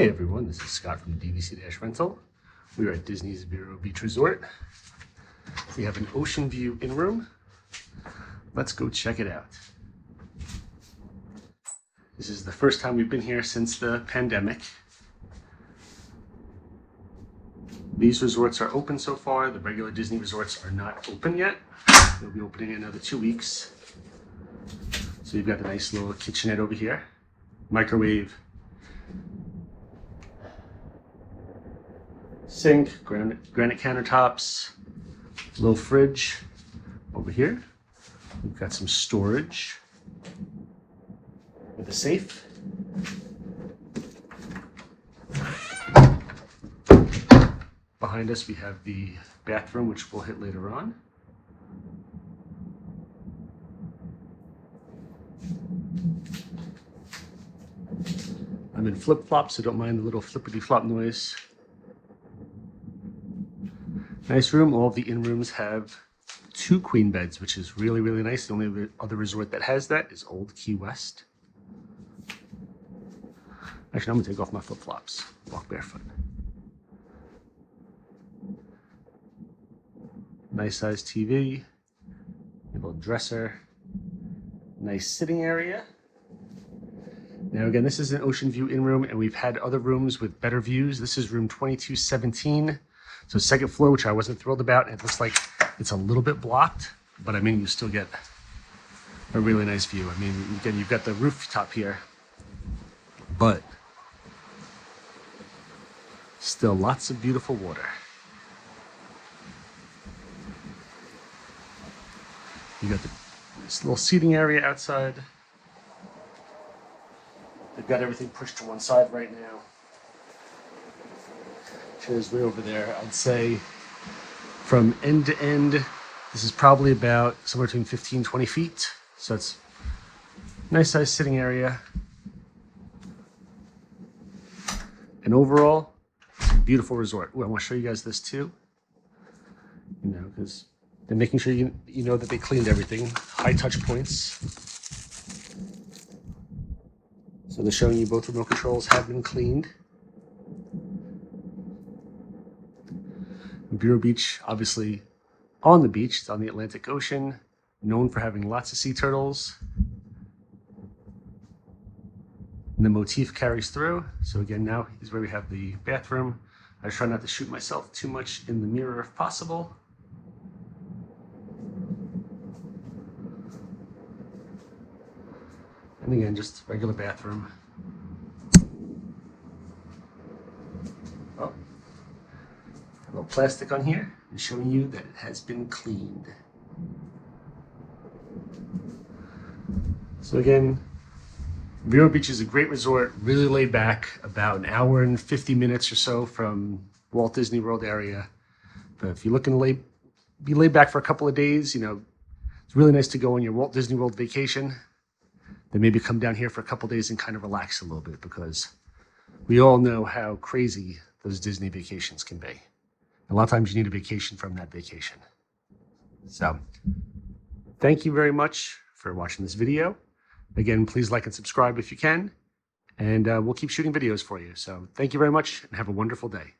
Hey everyone, this is Scott from DVC-Rental. We are at Disney's Vero Beach Resort. We have an ocean view in-room. Let's go check it out. This is the first time we've been here since the pandemic. These resorts are open so far. The regular Disney resorts are not open yet. They'll be opening in another 2 weeks. So you've got the nice little kitchenette over here. Microwave, sink, granite countertops, little fridge over here. We've got some storage with a safe. Behind us we have the bathroom, which we'll hit later on. I'm in flip-flops, so don't mind the little flippity-flop noise. Nice room. All of the in-rooms have 2 queen beds, which is really, really nice. The only other resort that has that is Old Key West. Actually, I'm gonna take off my flip-flops, walk barefoot. Nice sized TV, a little dresser, nice sitting area. Now again, this is an ocean view in-room, and we've had other rooms with better views. This is room 2217. So second floor, which I wasn't thrilled about. It looks like it's a little bit blocked, but I mean, you still get a really nice view. I mean, again, you've got the rooftop here, but still lots of beautiful water. You got this little seating area outside. They've got everything pushed to one side right now. Chairs way over there. I'd say from end to end, this is probably about somewhere between 15, 20 feet. So it's a nice size sitting area. And overall, it's a beautiful resort. Ooh, I want to show you guys this too. You know, because they're making sure you know that they cleaned everything. High touch points. So they're showing you both remote controls have been cleaned. Vero Beach, obviously on the beach, it's on the Atlantic Ocean, known for having lots of sea turtles. And the motif carries through. So again, now is where we have the bathroom. I try not to shoot myself too much in the mirror if possible. And again, just regular bathroom. Oh, a little plastic on here is showing you that it has been cleaned. So again, Vero Beach is a great resort, really laid back, about an hour and 50 minutes or so from Walt Disney World area. But if you're looking to be laid back for a couple of days, you know, it's really nice to go on your Walt Disney World vacation. Then maybe come down here for a couple days and kind of relax a little bit, because we all know how crazy those Disney vacations can be. A lot of times you need a vacation from that vacation. So thank you very much for watching this video. Again, please like and subscribe if you can, and we'll keep shooting videos for you. So thank you very much and have a wonderful day.